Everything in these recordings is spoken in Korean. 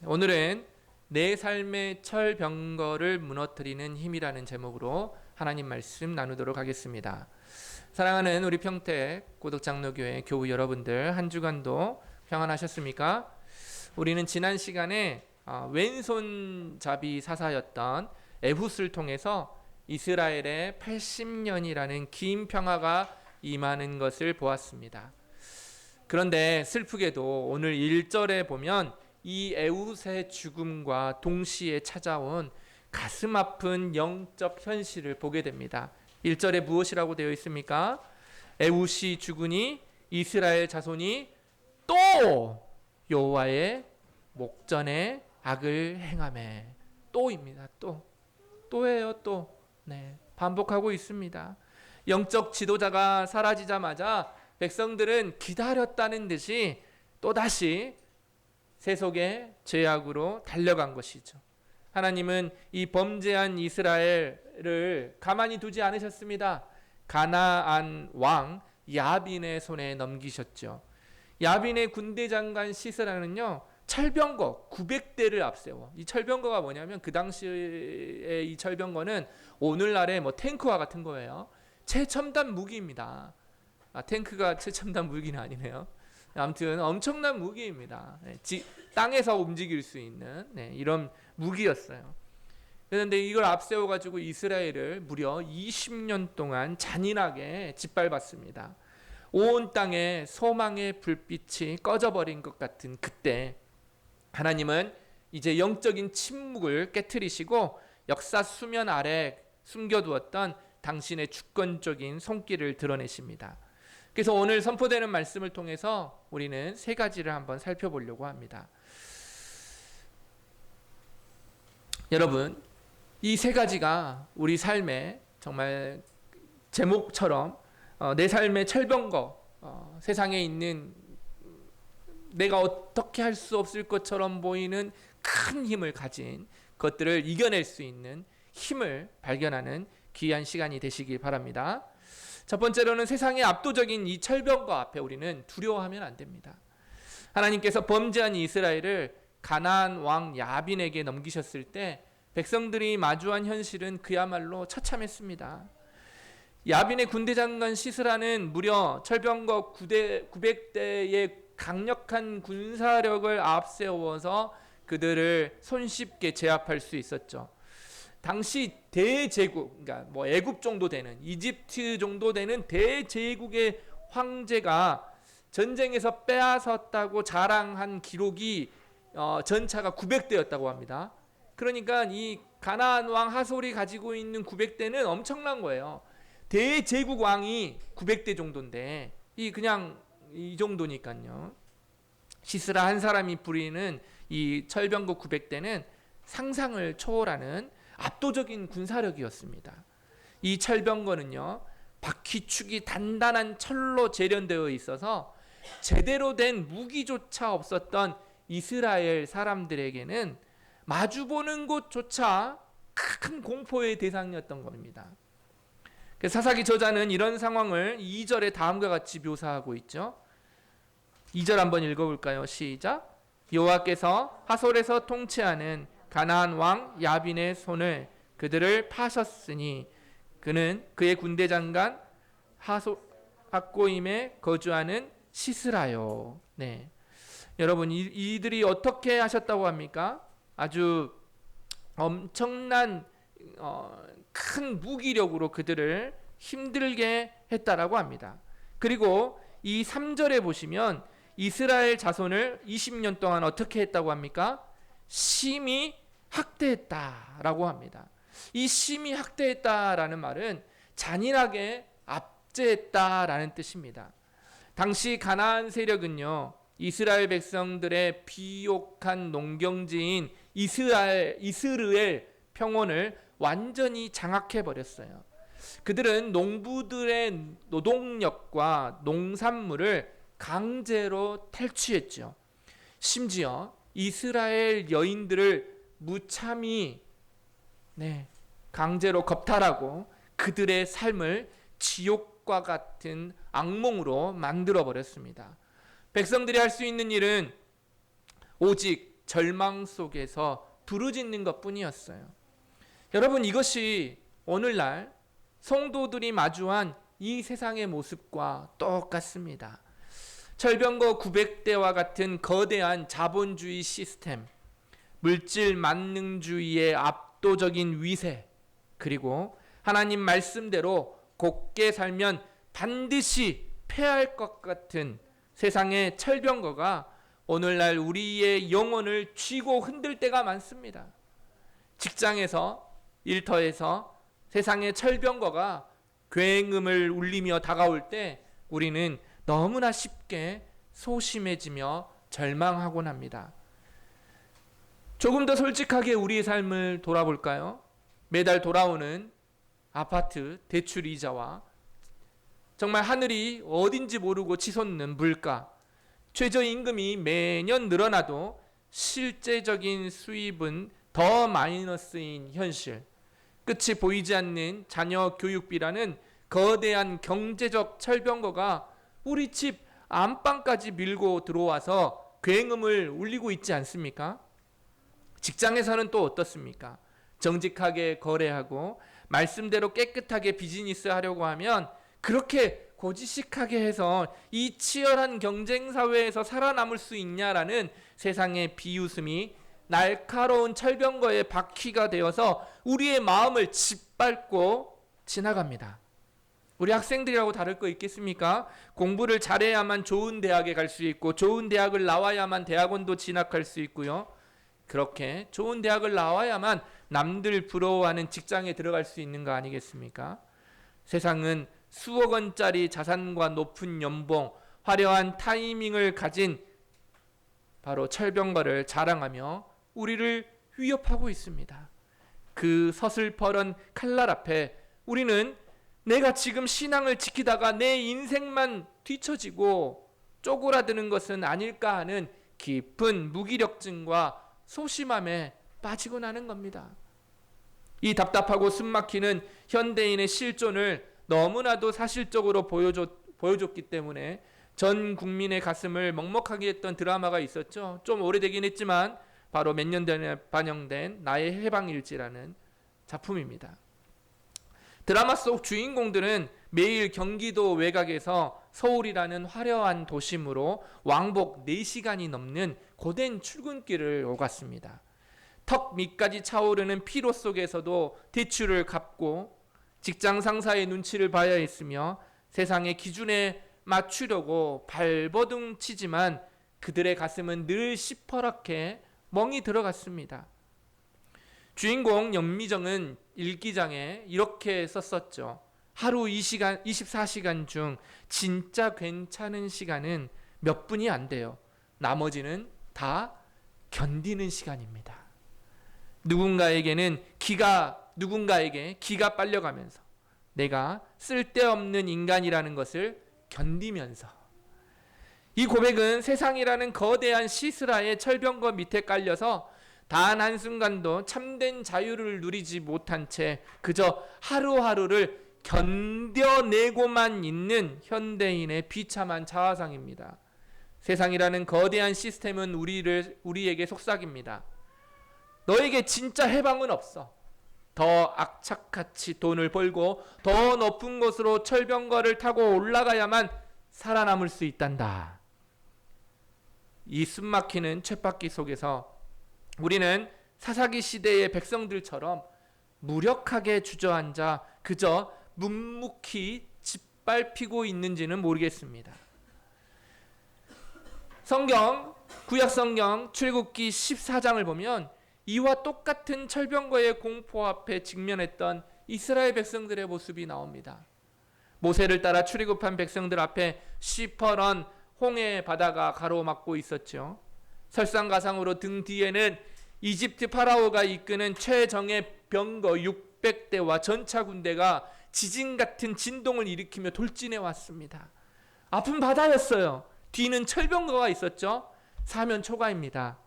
오늘은 내 삶의 철병거를 무너뜨리는 힘이라는 제목으로 하나님 말씀 나누도록 하겠습니다. 사랑하는 우리 평택 고덕장로교회 교우 여러분들, 한 주간도 평안하셨습니까? 우리는 지난 시간에 왼손잡이 사사였던 에훗을 통해서 이스라엘의 80년이라는 긴 평화가 임하는 것을 보았습니다. 그런데 슬프게도 오늘 1절에 보면 이 에훗의 죽음과 동시에 찾아온 가슴 아픈 영적 현실을 보게 됩니다. 1절에 무엇이라고 되어 있습니까? 에훗이 죽으니 이스라엘 자손이 또 여호와의 목전에 악을 행하매. 또입니다. 또예요. 또. 네, 반복하고 있습니다. 영적 지도자가 사라지자마자 백성들은 기다렸다는 듯이 또다시 세속의 죄악으로 달려간 것이죠. 하나님은 이 범죄한 이스라엘을 가만히 두지 않으셨습니다. 가나안 왕 야빈의 손에 넘기셨죠. 야빈의 군대 장관 시스라는요, 철병거 900대를 앞세워. 이 철병거가 뭐냐면 그 당시에 이 철병거는 오늘날의 탱크와 같은 거예요. 최첨단 무기입니다. 탱크가 최첨단 무기는 아니네요. 아무튼 엄청난 무기입니다. 땅에서 움직일 수 있는 이런 무기였어요. 그런데 이걸 앞세워가지고 이스라엘을 무려 20년 동안 잔인하게 짓밟았습니다. 온 땅에 소망의 불빛이 꺼져버린 것 같은 그때 하나님은 이제 영적인 침묵을 깨트리시고 역사 수면 아래 숨겨두었던 당신의 주권적인 손길을 드러내십니다. 그래서 오늘 선포되는 말씀을 통해서 우리는 세 가지를 한번 살펴보려고 합니다. 여러분, 이 세 가지가 우리 삶의 정말 제목처럼 내 삶의 철병거, 세상에 있는 내가 어떻게 할 수 없을 것처럼 보이는 큰 힘을 가진 것들을 이겨낼 수 있는 힘을 발견하는 귀한 시간이 되시길 바랍니다. 첫 번째로는 세상의 압도적인 이 철병거 앞에 우리는 두려워하면 안 됩니다. 하나님께서 범죄한 이스라엘을 가나안 왕 야빈에게 넘기셨을 때 백성들이 마주한 현실은 그야말로 처참했습니다. 야빈의 군대 장관 시스라는 무려 철병거 900대의 강력한 군사력을 앞세워서 그들을 손쉽게 제압할 수 있었죠. 당시 대제국, 그러니까 애굽 정도 되는, 이집트 정도 되는 대제국의 황제가 전쟁에서 빼앗았다고 자랑한 기록이 전차가 900대였다고 합니다. 그러니까 이 가나안 왕 하솔이 가지고 있는 900대는 엄청난 거예요. 대제국 왕이 900대 정도인데 그냥 이 정도니까요. 시스라 한 사람이 부리는 이 철병거 900대는 상상을 초월하는 압도적인 군사력이었습니다. 이 철병거는요, 바퀴축이 단단한 철로 재련되어 있어서 제대로 된 무기조차 없었던 이스라엘 사람들에게는 마주보는 곳조차 큰 공포의 대상이었던 겁니다. 사사기 저자는 이런 상황을 2절에 다음과 같이 묘사하고 있죠. 2절 한번 읽어볼까요? 시작. 여호와께서 하솔에서 통치하는 가나안 왕 야빈의 손을 그들을 파셨으니 그는 그의 군대 장관 학고임에 거주하는 시스라요. 네, 여러분, 이들이 어떻게 하셨다고 합니까? 아주 엄청난 큰 무기력으로 그들을 힘들게 했다라고 합니다. 그리고 이 3절에 보시면 이스라엘 자손을 20년 동안 어떻게 했다고 합니까? 심히 학대했다라고 합니다. 이 심히 학대했다라는 말은 잔인하게 압제했다라는 뜻입니다. 당시 가나안 세력은요, 이스라엘 백성들의 비옥한 농경지인 이스르엘 평원을 완전히 장악해버렸어요. 그들은 농부들의 노동력과 농산물을 강제로 탈취했죠. 심지어 이스라엘 여인들을 무참히 강제로 겁탈하고 그들의 삶을 지옥과 같은 악몽으로 만들어버렸습니다. 백성들이 할 수 있는 일은 오직 절망 속에서 부르짖는 것뿐이었어요. 여러분, 이것이 오늘날 성도들이 마주한 이 세상의 모습과 똑같습니다. 철병거 900대와 같은 거대한 자본주의 시스템, 물질 만능주의의 압도적인 위세, 그리고 하나님 말씀대로 곧게 살면 반드시 패할 것 같은 세상의 철병거가 오늘날 우리의 영혼을 쥐고 흔들 때가 많습니다. 직장에서, 일터에서 세상의 철병거가 굉음을 울리며 다가올 때 우리는 너무나 쉽게 소심해지며 절망하곤 합니다. 조금 더 솔직하게 우리의 삶을 돌아볼까요? 매달 돌아오는 아파트 대출 이자와 정말 하늘이 어딘지 모르고 치솟는 물가, 최저임금이 매년 늘어나도 실제적인 수입은 더 마이너스인 현실, 끝이 보이지 않는 자녀 교육비라는 거대한 경제적 철병거가 우리 집 안방까지 밀고 들어와서 굉음을 울리고 있지 않습니까? 직장에서는 또 어떻습니까? 정직하게 거래하고 말씀대로 깨끗하게 비즈니스 하려고 하면 그렇게 고지식하게 해서 이 치열한 경쟁 사회에서 살아남을 수 있냐라는 세상의 비웃음이 날카로운 철병거의 바퀴가 되어서 우리의 마음을 짓밟고 지나갑니다. 우리 학생들이라고 다를 거 있겠습니까? 공부를 잘해야만 좋은 대학에 갈 수 있고 좋은 대학을 나와야만 대학원도 진학할 수 있고요. 그렇게 좋은 대학을 나와야만 남들 부러워하는 직장에 들어갈 수 있는 거 아니겠습니까? 세상은 수억 원짜리 자산과 높은 연봉, 화려한 타이밍을 가진 바로 철병거를 자랑하며 우리를 위협하고 있습니다. 그 서슬퍼런 칼날 앞에 우리는 내가 지금 신앙을 지키다가 내 인생만 뒤처지고 쪼그라드는 것은 아닐까 하는 깊은 무기력증과 소심함에 빠지고 나는 겁니다. 이 답답하고 숨막히는 현대인의 실존을 너무나도 사실적으로 보여줬기 때문에 전 국민의 가슴을 먹먹하게 했던 드라마가 있었죠. 좀 오래되긴 했지만 바로 몇 년 전에 반영된 나의 해방일지라는 작품입니다. 드라마 속 주인공들은 매일 경기도 외곽에서 서울이라는 화려한 도심으로 왕복 4시간이 넘는 고된 출근길을 오갔습니다. 턱 밑까지 차오르는 피로 속에서도 대출을 갚고 직장 상사의 눈치를 봐야 했으며 세상의 기준에 맞추려고 발버둥 치지만 그들의 가슴은 늘 시퍼렇게 멍이 들어갔습니다. 주인공 연미정은 일기장에 이렇게 썼었죠. 하루 24시간 중 진짜 괜찮은 시간은 몇 분이 안 돼요. 나머지는 다 견디는 시간입니다. 누군가에게 기가 빨려가면서 내가 쓸데없는 인간이라는 것을 견디면서, 이 고백은 세상이라는 거대한 시스라의 철병거 밑에 깔려서 단 한순간도 참된 자유를 누리지 못한 채 그저 하루하루를 견뎌내고만 있는 현대인의 비참한 자화상입니다. 세상이라는 거대한 시스템은 우리에게 속삭입니다. 너에게 진짜 해방은 없어. 더 악착같이 돈을 벌고 더 높은 곳으로 철병거를 타고 올라가야만 살아남을 수 있단다. 이 숨막히는 쳇바퀴 속에서 우리는 사사기 시대의 백성들처럼 무력하게 주저앉아 그저 묵묵히 짓밟히고 있는지는 모르겠습니다. 구약 성경 출애굽기 14장을 보면 이와 똑같은 철병거의 공포 앞에 직면했던 이스라엘 백성들의 모습이 나옵니다. 모세를 따라 출애굽한 백성들 앞에 시퍼런 홍해 바다가 가로막고 있었죠. 설상가상으로 등 뒤에는 이집트 파라오가 이끄는 최정예 병거 600대와 전차 군대가 지진 같은 진동을 일으키며 돌진해 왔습니다. 앞은 바다였어요. 뒤는 철병거가 있었죠. 사면 초가입니다.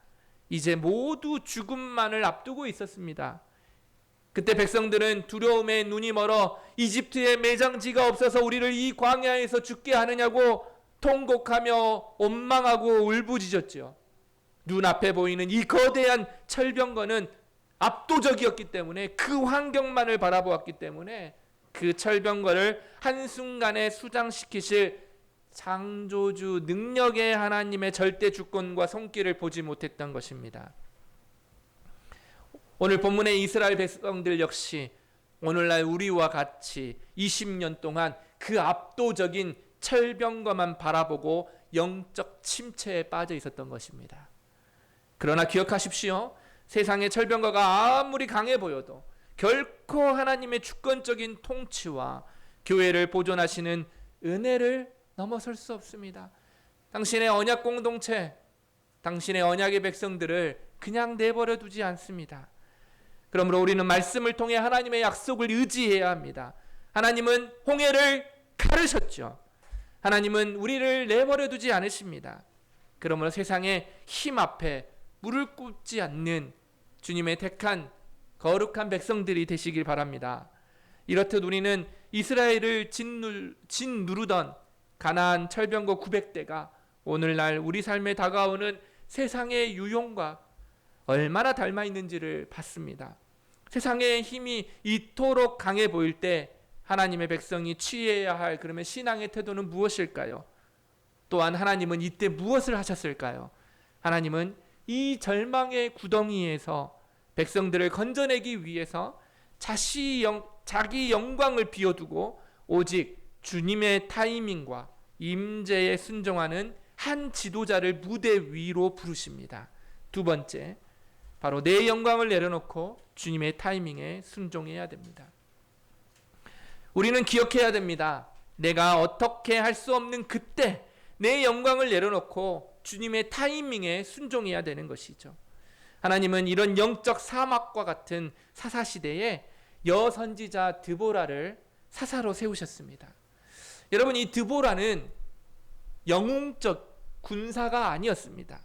이제 모두 죽음만을 앞두고 있었습니다. 그때 백성들은 두려움에 눈이 멀어 이집트에 매장지가 없어서 우리를 이 광야에서 죽게 하느냐고 통곡하며 원망하고 울부짖었죠. 눈앞에 보이는 이 거대한 철병거는 압도적이었기 때문에, 그 환경만을 바라보았기 때문에 그 철병거를 한순간에 수장시키실 창조주 능력의 하나님의 절대 주권과 손길을 보지 못했던 것입니다. 오늘 본문의 이스라엘 백성들 역시 오늘날 우리와 같이 20년 동안 그 압도적인 철병거만 바라보고 영적 침체에 빠져 있었던 것입니다. 그러나 기억하십시오. 세상의 철병거가 아무리 강해 보여도 결코 하나님의 주권적인 통치와 교회를 보존하시는 은혜를 넘어설 수 없습니다. 당신의 언약 공동체, 당신의 언약의 백성들을 그냥 내버려 두지 않습니다. 그러므로 우리는 말씀을 통해 하나님의 약속을 의지해야 합니다. 하나님은 홍해를 가르셨죠. 하나님은 우리를 내버려 두지 않으십니다. 그러므로 세상의 힘 앞에 무릎 꿇지 않는 주님의 택한 거룩한 백성들이 되시길 바랍니다. 이렇듯 우리는 이스라엘을 짓누르던 가나안 철병거 900대가 오늘날 우리 삶에 다가오는 세상의 유용과 얼마나 닮아 있는지를 봤습니다. 세상의 힘이 이토록 강해 보일 때 하나님의 백성이 취해야 할 그러면 신앙의 태도는 무엇일까요? 또한 하나님은 이때 무엇을 하셨을까요? 하나님은 이 절망의 구덩이에서 백성들을 건져내기 위해서 자기 영광을 비워두고 오직 주님의 타이밍과 임재에 순종하는 한 지도자를 무대 위로 부르십니다. 두 번째, 바로 내 영광을 내려놓고 주님의 타이밍에 순종해야 됩니다. 우리는 기억해야 됩니다. 내가 어떻게 할 수 없는 그때 내 영광을 내려놓고 주님의 타이밍에 순종해야 되는 것이죠. 하나님은 이런 영적 사막과 같은 사사시대에 여선지자 드보라를 사사로 세우셨습니다. 여러분, 이 드보라는 영웅적 군사가 아니었습니다.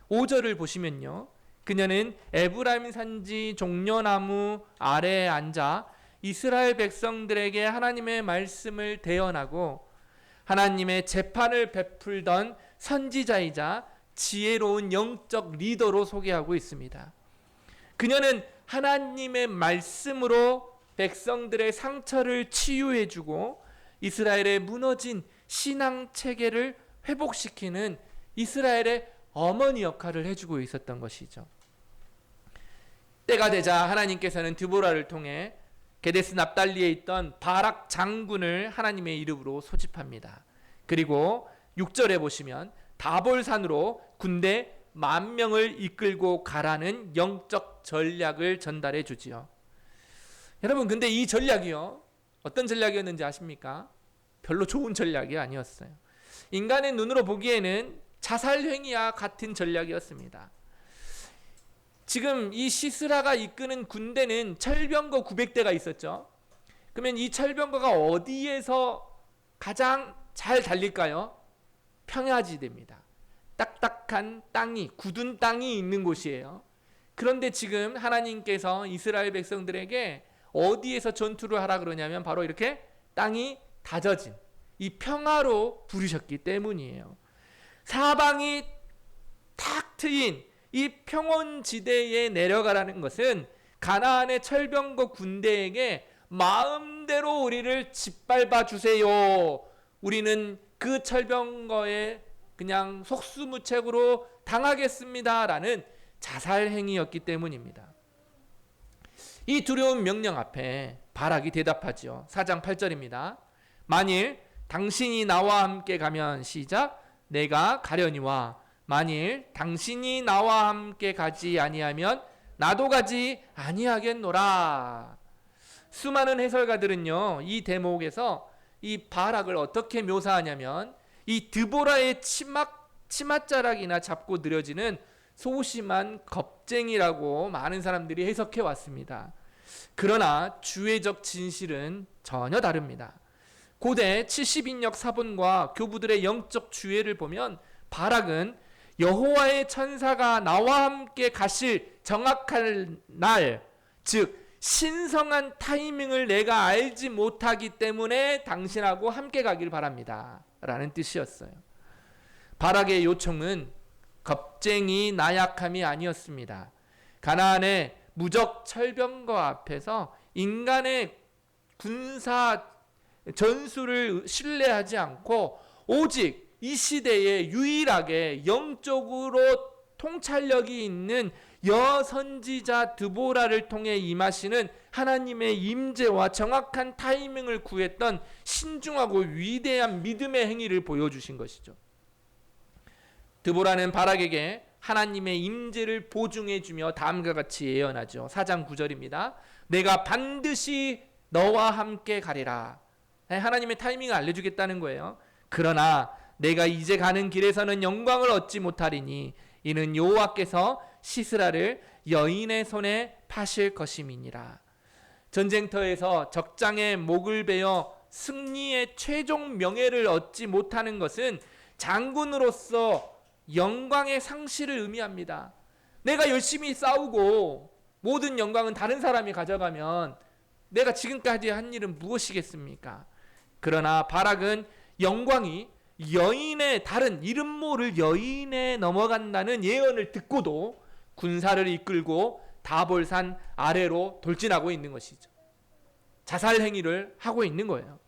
5절을 보시면요, 그녀는 에브라임 산지 종려나무 아래에 앉아 이스라엘 백성들에게 하나님의 말씀을 대언하고 하나님의 재판을 베풀던 선지자이자 지혜로운 영적 리더로 소개하고 있습니다. 그녀는 하나님의 말씀으로 백성들의 상처를 치유해주고 이스라엘의 무너진 신앙 체계를 회복시키는 이스라엘의 어머니 역할을 해주고 있었던 것이죠. 때가 되자 하나님께서는 드보라를 통해 게데스 납달리에 있던 바락 장군을 하나님의 이름으로 소집합니다. 그리고 6절에 보시면 다볼산으로 군대 10,000명을 이끌고 가라는 영적 전략을 전달해 주지요. 여러분, 근데 이 전략이요, 어떤 전략이었는지 아십니까? 별로 좋은 전략이 아니었어요. 인간의 눈으로 보기에는 자살행위와 같은 전략이었습니다. 지금 이 시스라가 이끄는 군대는 철병거 900대가 있었죠. 그러면 이 철병거가 어디에서 가장 잘 달릴까요? 평야지대입니다. 딱딱한 땅이, 굳은 땅이 있는 곳이에요. 그런데 지금 하나님께서 이스라엘 백성들에게 어디에서 전투를 하라 그러냐면 바로 이렇게 땅이 다져진 이 평화로 부르셨기 때문이에요. 사방이 탁 트인 이 평원지대에 내려가라는 것은 가나안의 철병거 군대에게 마음대로 우리를 짓밟아 주세요, 우리는 그 철병거에 그냥 속수무책으로 당하겠습니다 라는 자살행위였기 때문입니다. 이 두려운 명령 앞에 바락이 대답하죠. 4장 8절입니다. 만일 당신이 나와 함께 가면, 시작, 내가 가려니와 만일 당신이 나와 함께 가지 아니하면 나도 가지 아니하겠노라. 수많은 해설가들은요, 이 대목에서 이 바락을 어떻게 묘사하냐면 이 드보라의 치맛자락이나 잡고 느려지는 소심한 겁쟁이라고 많은 사람들이 해석해 왔습니다. 그러나 주의적 진실은 전혀 다릅니다. 고대 70인역 사본과 교부들의 영적 주의를 보면 바락은 여호와의 천사가 나와 함께 가실 정확한 날, 즉 신성한 타이밍을 내가 알지 못하기 때문에 당신하고 함께 가길 바랍니다 라는 뜻이었어요. 바락의 요청은 겁쟁이 나약함이 아니었습니다. 가나안의 무적 철병거 앞에서 인간의 군사 전술을 신뢰하지 않고 오직 이 시대에 유일하게 영적으로 통찰력이 있는 여선지자 드보라를 통해 임하시는 하나님의 임재와 정확한 타이밍을 구했던 신중하고 위대한 믿음의 행위를 보여주신 것이죠. 드보라는 바락에게 하나님의 임재를 보증해 주며 다음과 같이 예언하죠. 4장 9절입니다. 내가 반드시 너와 함께 가리라. 하나님의 타이밍을 알려주겠다는 거예요. 그러나 내가 이제 가는 길에서는 영광을 얻지 못하리니 이는 여호와께서 시스라를 여인의 손에 파실 것임이니라. 전쟁터에서 적장의 목을 베어 승리의 최종 명예를 얻지 못하는 것은 장군으로서 영광의 상실을 의미합니다. 내가 열심히 싸우고 모든 영광은 다른 사람이 가져가면 내가 지금까지 한 일은 무엇이겠습니까? 그러나 바락은 영광이 여인의 다른 이름 모를 여인에 넘어간다는 예언을 듣고도 군사를 이끌고 다볼산 아래로 돌진하고 있는 것이죠. 자살 행위를 하고 있는 거예요.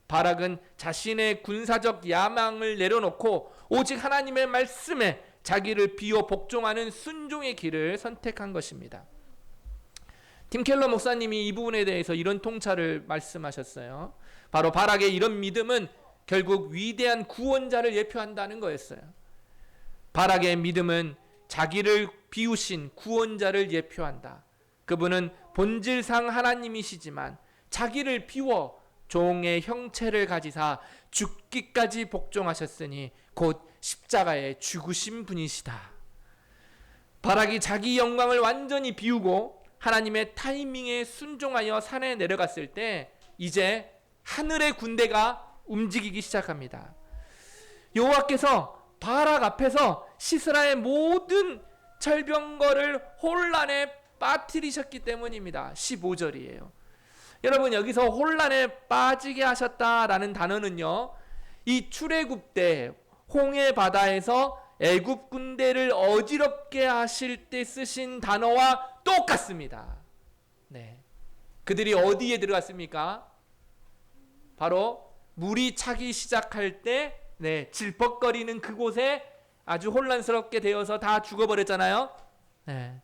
바락은 자신의 군사적 야망을 내려놓고 오직 하나님의 말씀에 자기를 비워 복종하는 순종의 길을 선택한 것입니다. 팀 켈러 목사님이 이 부분에 대해서 이런 통찰을 말씀하셨어요. 바로 바락의 이런 믿음은 결국 위대한 구원자를 예표한다는 거였어요. 바락의 믿음은 자기를 비우신 구원자를 예표한다. 그분은 본질상 하나님이시지만 자기를 비워 종의 형체를 가지사 죽기까지 복종하셨으니 곧 십자가에 죽으신 분이시다. 바락이 자기 영광을 완전히 비우고 하나님의 타이밍에 순종하여 산에 내려갔을 때 이제 하늘의 군대가 움직이기 시작합니다. 여호와께서 바락 앞에서 시스라의 모든 철병거를 혼란에 빠뜨리셨기 때문입니다. 15절이에요. 여러분, 여기서 혼란에 빠지게 하셨다라는 단어는요, 이 출애굽 때 홍해 바다에서 애굽 군대를 어지럽게 하실 때 쓰신 단어와 똑같습니다. 네. 그들이 어디에 들어갔습니까? 바로 물이 차기 시작할 때 질퍽거리는 그곳에 아주 혼란스럽게 되어서 다 죽어버렸잖아요. 네.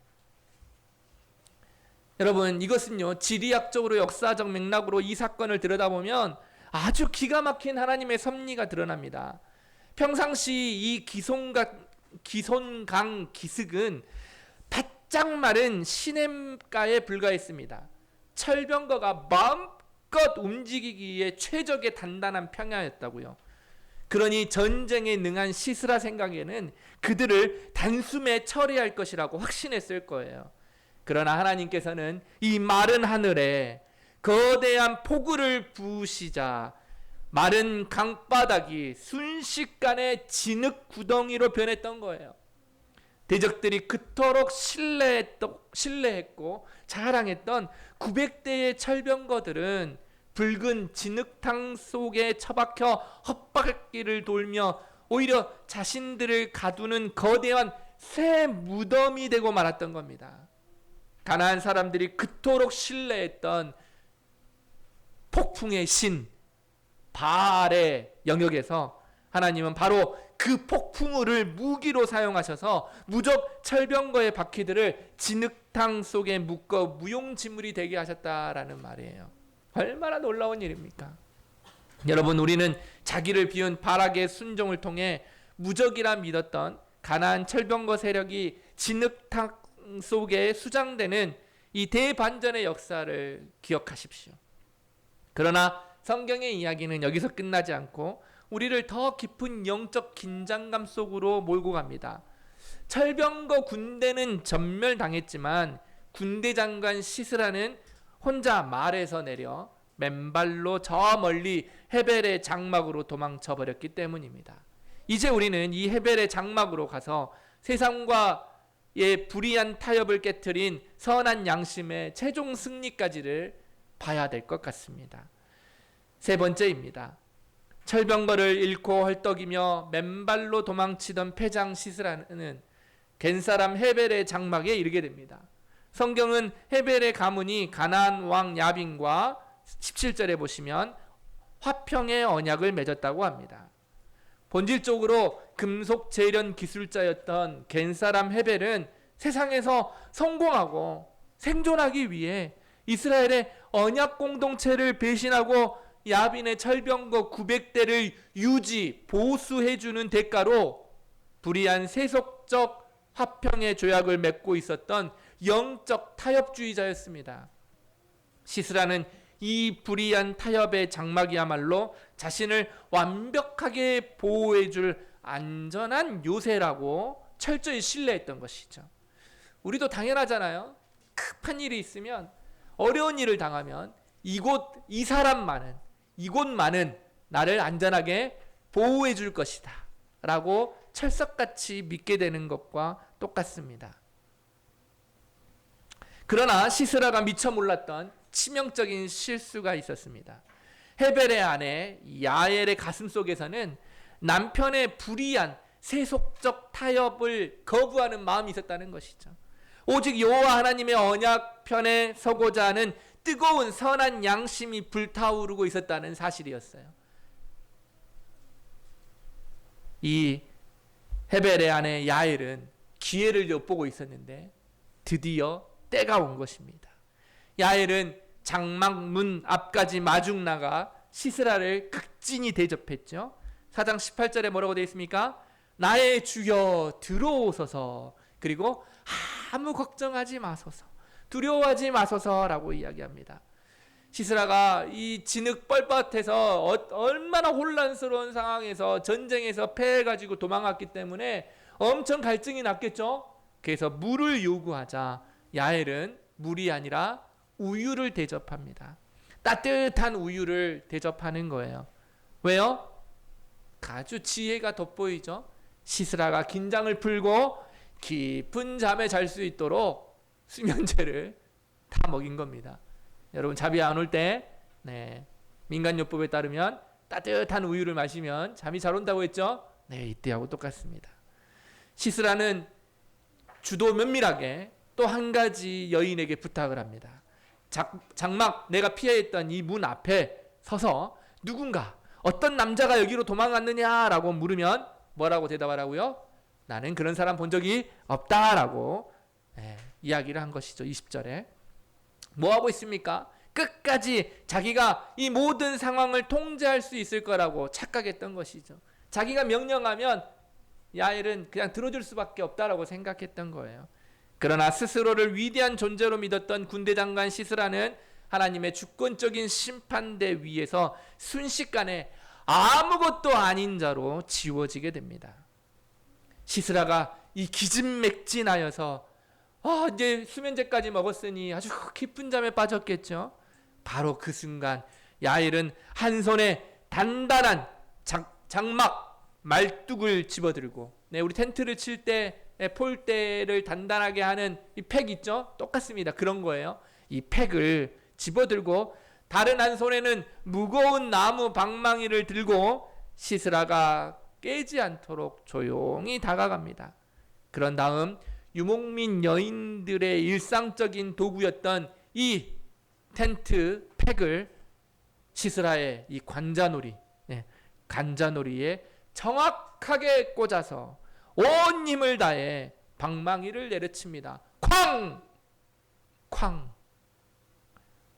여러분, 이것은요, 지리학적으로 역사적 맥락으로 이 사건을 들여다보면 아주 기가 막힌 하나님의 섭리가 드러납니다. 평상시 이 기손강 기슭은 바짝 마른 시냇가에 불과했습니다. 철병거가 마음껏 움직이기에 최적의 단단한 평야였다고요. 그러니 전쟁에 능한 시스라 생각에는 그들을 단숨에 처리할 것이라고 확신했을 거예요. 그러나 하나님께서는 이 마른 하늘에 거대한 폭우를 부으시자 마른 강바닥이 순식간에 진흙 구덩이로 변했던 거예요. 대적들이 그토록 신뢰했고 자랑했던 900대의 철병거들은 붉은 진흙탕 속에 처박혀 헛바퀴를 돌며 오히려 자신들을 가두는 거대한 새 무덤이 되고 말았던 겁니다. 가나안 사람들이 그토록 신뢰했던 폭풍의 신 바알의 영역에서 하나님은 바로 그 폭풍우를 무기로 사용하셔서 무적 철병거의 바퀴들을 진흙탕 속에 묶어 무용지물이 되게 하셨다라는 말이에요. 얼마나 놀라운 일입니까? 여러분, 우리는 자기를 비운 바락의 순종을 통해 무적이라 믿었던 가나안 철병거 세력이 진흙탕 속에 수장되는 이 대반전의 역사를 기억하십시오. 그러나 성경의 이야기는 여기서 끝나지 않고 우리를 더 깊은 영적 긴장감 속으로 몰고 갑니다. 철병거 군대는 전멸당했지만 군대 장관 시스라는 혼자 말에서 내려 맨발로 저 멀리 헤벨의 장막으로 도망쳐 버렸기 때문입니다. 이제 우리는 이 헤벨의 장막으로 가서 세상과의 불의한 타협을 깨트린 선한 양심의 최종 승리까지를 봐야 될 것 같습니다. 세 번째입니다. 철병거를 잃고 헐떡이며 맨발로 도망치던 패장 시스라는 겐사람 헤벨의 장막에 이르게 됩니다. 성경은 헤벨의 가문이 가나안 왕 야빈과 17절에 보시면 화평의 언약을 맺었다고 합니다. 본질적으로 금속 제련 기술자였던 겐사람 헤벨은 세상에서 성공하고 생존하기 위해 이스라엘의 언약 공동체를 배신하고 야빈의 철병거 900대를 유지, 보수해주는 대가로 불의한 세속적 화평의 조약을 맺고 있었던 영적 타협주의자였습니다. 시스라는 이 불의한 타협의 장막이야말로 자신을 완벽하게 보호해줄 안전한 요새라고 철저히 신뢰했던 것이죠. 우리도 당연하잖아요. 급한 일이 있으면, 어려운 일을 당하면 이 사람만은 나를 안전하게 보호해 줄 것이다 라고 철석같이 믿게 되는 것과 똑같습니다. 그러나 시스라가 미처 몰랐던 치명적인 실수가 있었습니다. 헤벨의 아내 야엘의 가슴 속에서는 남편의 불의한 세속적 타협을 거부하는 마음이 있었다는 것이죠. 오직 여호와 하나님의 언약 편에 서고자 하는 뜨거운 선한 양심이 불타오르고 있었다는 사실이었어요. 이 헤벨의 아내 야엘은 기회를 엿보고 있었는데 드디어 때가 온 것입니다. 야엘은 장막 문 앞까지 마중 나가 시스라를 극진히 대접했죠. 4장 18절에 뭐라고 되어 있습니까? 나의 주여 들어오소서, 그리고 아무 걱정하지 마소서, 두려워하지 마소서라고 이야기합니다. 시스라가 이 진흙 뻘밭에서 얼마나 혼란스러운 상황에서 전쟁에서 패해가지고 도망갔기 때문에 엄청 갈증이 났겠죠. 그래서 물을 요구하자 야엘은 물이 아니라 우유를 대접합니다. 따뜻한 우유를 대접하는 거예요. 왜요? 아주 지혜가 돋보이죠. 시스라가 긴장을 풀고 깊은 잠에 잘 수 있도록 수면제를 다 먹인 겁니다. 여러분 잠이 안 올 때 민간요법에 따르면 따뜻한 우유를 마시면 잠이 잘 온다고 했죠. 이때하고 똑같습니다. 시스라는 주도 면밀하게 또 한 가지 여인에게 부탁을 합니다. 장막 내가 피해 있던 이 문 앞에 서서 누군가 어떤 남자가 여기로 도망갔느냐라고 물으면 뭐라고 대답하라고요? 나는 그런 사람 본 적이 없다라고 이야기를 한 것이죠. 20절에 뭐하고 있습니까? 끝까지 자기가 이 모든 상황을 통제할 수 있을 거라고 착각했던 것이죠. 자기가 명령하면 야엘은 그냥 들어줄 수밖에 없다라고 생각했던 거예요. 그러나 스스로를 위대한 존재로 믿었던 군대 장관 시스라는 하나님의 주권적인 심판대 위에서 순식간에 아무것도 아닌 자로 지워지게 됩니다. 시스라가 이 기진맥진하여서 이제 수면제까지 먹었으니 아주 깊은 잠에 빠졌겠죠. 바로 그 순간 야엘은 한 손에 단단한 장막 말뚝을 집어들고, 우리 텐트를 칠 때 폴대를 단단하게 하는 이 팩 있죠? 똑같습니다. 그런 거예요. 이 팩을 집어들고 다른 한 손에는 무거운 나무 방망이를 들고 시스라가 깨지 않도록 조용히 다가갑니다. 그런 다음 유목민 여인들의 일상적인 도구였던 이 텐트 팩을 시스라의 이 관자놀이에 정확하게 꽂아서 온 힘을 다해 방망이를 내려칩니다. 쾅! 쾅!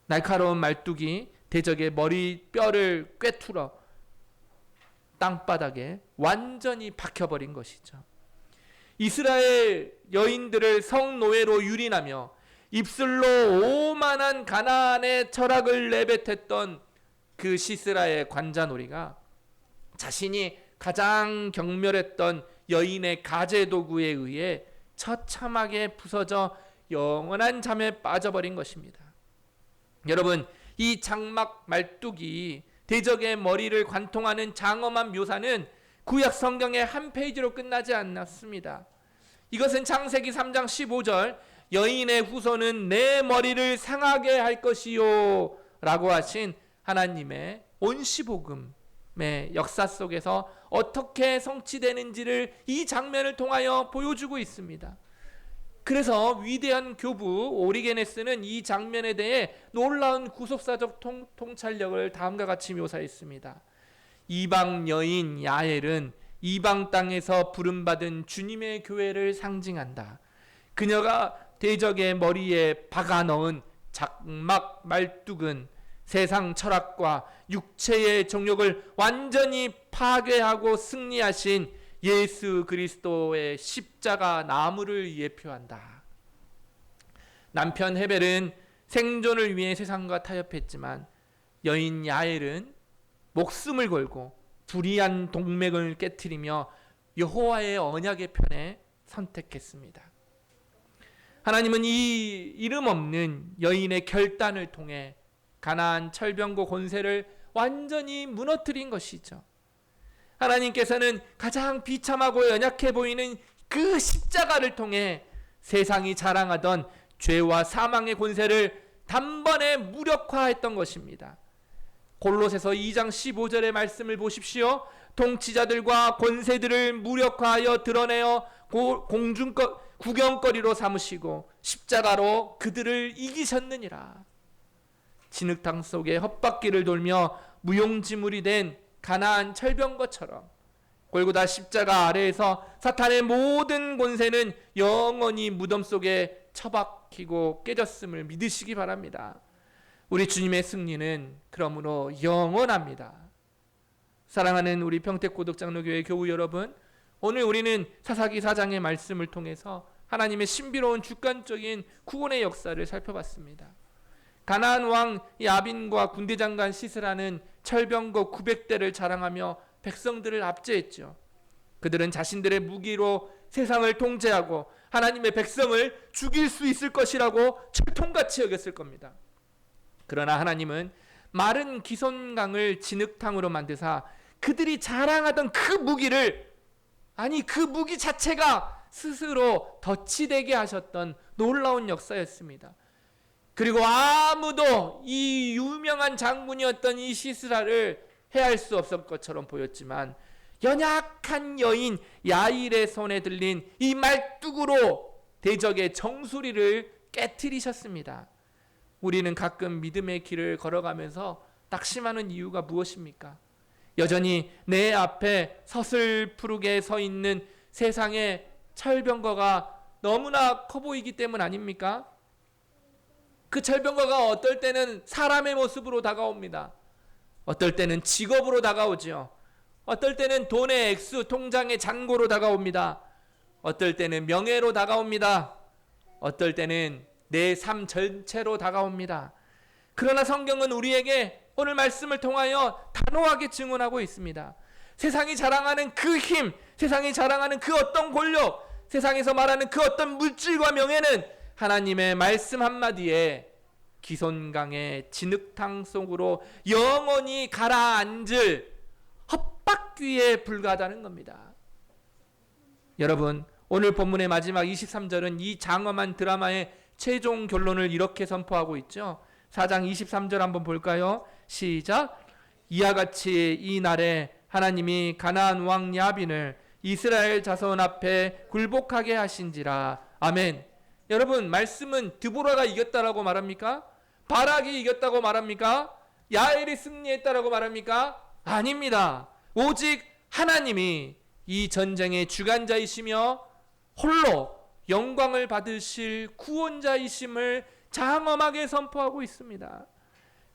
날카로운 말뚝이 대적의 머리뼈를 꿰뚫어 땅바닥에 완전히 박혀버린 것이죠. 이스라엘 여인들을 성노예로 유린하며 입술로 오만한 가나안의 철학을 내뱉었던 그 시스라의 관자놀이가 자신이 가장 경멸했던 여인의 가제도구에 의해 처참하게 부서져 영원한 잠에 빠져버린 것입니다. 여러분, 이 장막 말뚝이 대적의 머리를 관통하는 장엄한 묘사는 구약 성경의 한 페이지로 끝나지 않았습니다. 이것은 창세기 3장 15절 여인의 후손은 내 머리를 상하게 할 것이요 라고 하신 하나님의 온시복음 하나님의 역사 속에서 어떻게 성취되는지를 이 장면을 통하여 보여주고 있습니다. 그래서 위대한 교부 오리게네스는 이 장면에 대해 놀라운 구속사적 통찰력을 다음과 같이 묘사했습니다. 이방 여인 야엘은 이방 땅에서 부름받은 주님의 교회를 상징한다. 그녀가 대적의 머리에 박아 넣은 장막 말뚝은 세상 철학과 육체의 정욕을 완전히 파괴하고 승리하신 예수 그리스도의 십자가 나무를 예표한다. 남편 헤벨은 생존을 위해 세상과 타협했지만 여인 야엘은 목숨을 걸고 불의한 동맹을 깨트리며 여호와의 언약의 편에 선택했습니다. 하나님은 이 이름 없는 여인의 결단을 통해 가나안 철병거 권세를 완전히 무너뜨린 것이죠. 하나님께서는 가장 비참하고 연약해 보이는 그 십자가를 통해 세상이 자랑하던 죄와 사망의 권세를 단번에 무력화했던 것입니다. 골로새서 2장 15절의 말씀을 보십시오. 통치자들과 권세들을 무력화하여 드러내어 구경거리로 삼으시고 십자가로 그들을 이기셨느니라. 진흙탕 속에 헛바퀴를 돌며 무용지물이 된 가나안 철병거처럼 골고다 십자가 아래에서 사탄의 모든 권세는 영원히 무덤 속에 처박히고 깨졌음을 믿으시기 바랍니다. 우리 주님의 승리는 그러므로 영원합니다. 사랑하는 우리 평택고덕장로교회 교우 여러분, 오늘 우리는 사사기 4장의 말씀을 통해서 하나님의 신비로운 주권적인 구원의 역사를 살펴봤습니다. 가나안 왕 야빈과 군대장관 시스라는 철병거 900대를 자랑하며 백성들을 압제했죠. 그들은 자신들의 무기로 세상을 통제하고 하나님의 백성을 죽일 수 있을 것이라고 철통같이 여겼을 겁니다. 그러나 하나님은 마른 기손강을 진흙탕으로 만드사 그들이 자랑하던 그 무기를, 아니 그 무기 자체가 스스로 덫이 되게 하셨던 놀라운 역사였습니다. 그리고 아무도 이 유명한 장군이었던 이 시스라를 해할 수 없을 것처럼 보였지만 연약한 여인 야일의 손에 들린 이 말뚝으로 대적의 정수리를 깨트리셨습니다. 우리는 가끔 믿음의 길을 걸어가면서 낙심하는 이유가 무엇입니까? 여전히 내 앞에 서슬푸르게 서 있는 세상의 철병거가 너무나 커 보이기 때문 아닙니까? 그 철병거가 어떨 때는 사람의 모습으로 다가옵니다. 어떨 때는 직업으로 다가오죠. 어떨 때는 돈의 액수, 통장의 잔고로 다가옵니다. 어떨 때는 명예로 다가옵니다. 어떨 때는 내 삶 전체로 다가옵니다. 그러나 성경은 우리에게 오늘 말씀을 통하여 단호하게 증언하고 있습니다. 세상이 자랑하는 그 힘, 세상이 자랑하는 그 어떤 권력, 세상에서 말하는 그 어떤 물질과 명예는 하나님의 말씀 한마디에 기손강의 진흙탕 속으로 영원히 가라앉을 헛바퀴에 불과하다는 겁니다. 여러분, 오늘 본문의 마지막 23절은 이 장엄한 드라마의 최종 결론을 이렇게 선포하고 있죠. 4장 23절 한번 볼까요? 시작. 이와 같이 이 날에 하나님이 가나안 왕 야빈을 이스라엘 자손 앞에 굴복하게 하신지라. 아멘. 여러분, 말씀은 드보라가 이겼다라고 말합니까? 바락이 이겼다고 말합니까? 야엘이 승리했다라고 말합니까? 아닙니다. 오직 하나님이 이 전쟁의 주관자이시며 홀로 영광을 받으실 구원자이심을 장엄하게 선포하고 있습니다.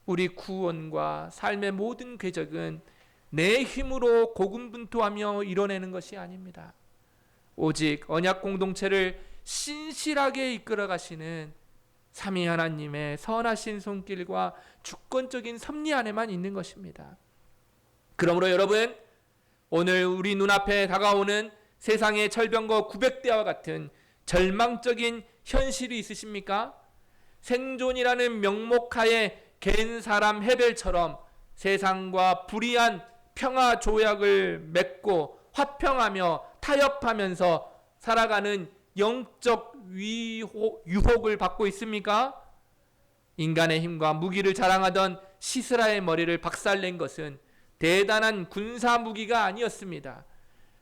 우리 구원과 삶의 모든 궤적은 내 힘으로 고군분투하며 이뤄내는 것이 아닙니다. 오직 언약 공동체를 신실하게 이끌어 가시는 삼위 하나님의 선하신 손길과 주권적인 섭리 안에만 있는 것입니다. 그러므로 여러분, 오늘 우리 눈앞에 다가오는 세상의 철병거 900대와 같은 절망적인 현실이 있으십니까? 생존이라는 명목하에 갠 사람 헤벨처럼 세상과 불의한 평화 조약을 맺고 화평하며 타협하면서 살아가는 영적 유혹을 받고 있습니까? 인간의 힘과 무기를 자랑하던 시스라의 머리를 박살낸 것은 대단한 군사 무기가 아니었습니다.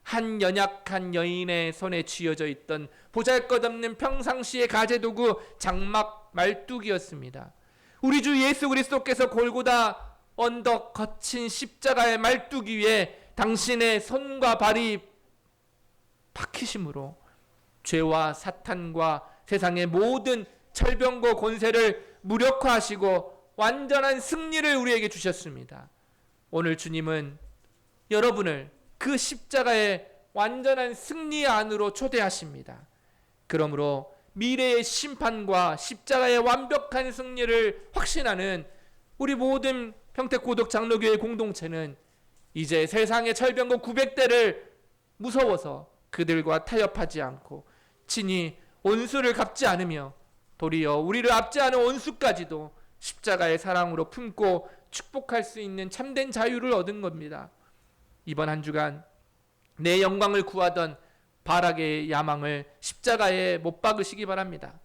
한 연약한 여인의 손에 쥐어져 있던 보잘것없는 평상시의 가재도구 장막 말뚝이었습니다. 우리 주 예수 그리스도께서 골고다 언덕 거친 십자가의 말뚝 위에 당신의 손과 발이 박히심으로 죄와 사탄과 세상의 모든 철병과 권세를 무력화하시고 완전한 승리를 우리에게 주셨습니다. 오늘 주님은 여러분을 그 십자가의 완전한 승리 안으로 초대하십니다. 그러므로 미래의 심판과 십자가의 완벽한 승리를 확신하는 우리 모든 평택고덕 장로교회 공동체는 이제 세상의 철병거 900대를 무서워서 그들과 타협하지 않고 친히 원수를 갚지 않으며 도리어 우리를 압제하는 원수까지도 십자가의 사랑으로 품고 축복할 수 있는 참된 자유를 얻은 겁니다. 이번 한 주간 내 영광을 구하던 바락의 야망을 십자가에 못 박으시기 바랍니다.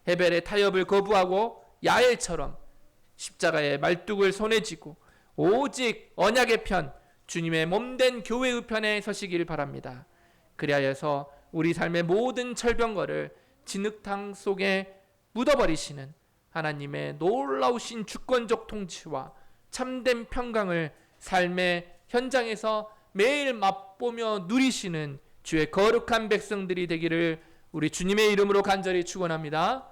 헤벨의 타협을 거부하고 야엘처럼 십자가의 말뚝을 손에 쥐고 오직 언약의 편, 주님의 몸된 교회의 편에 서시길 바랍니다. 그리하여서 우리 삶의 모든 철병거를 진흙탕 속에 묻어버리시는 하나님의 놀라우신 주권적 통치와 참된 평강을 삶의 현장에서 매일 맛보며 누리시는 주의 거룩한 백성들이 되기를 우리 주님의 이름으로 간절히 축원합니다.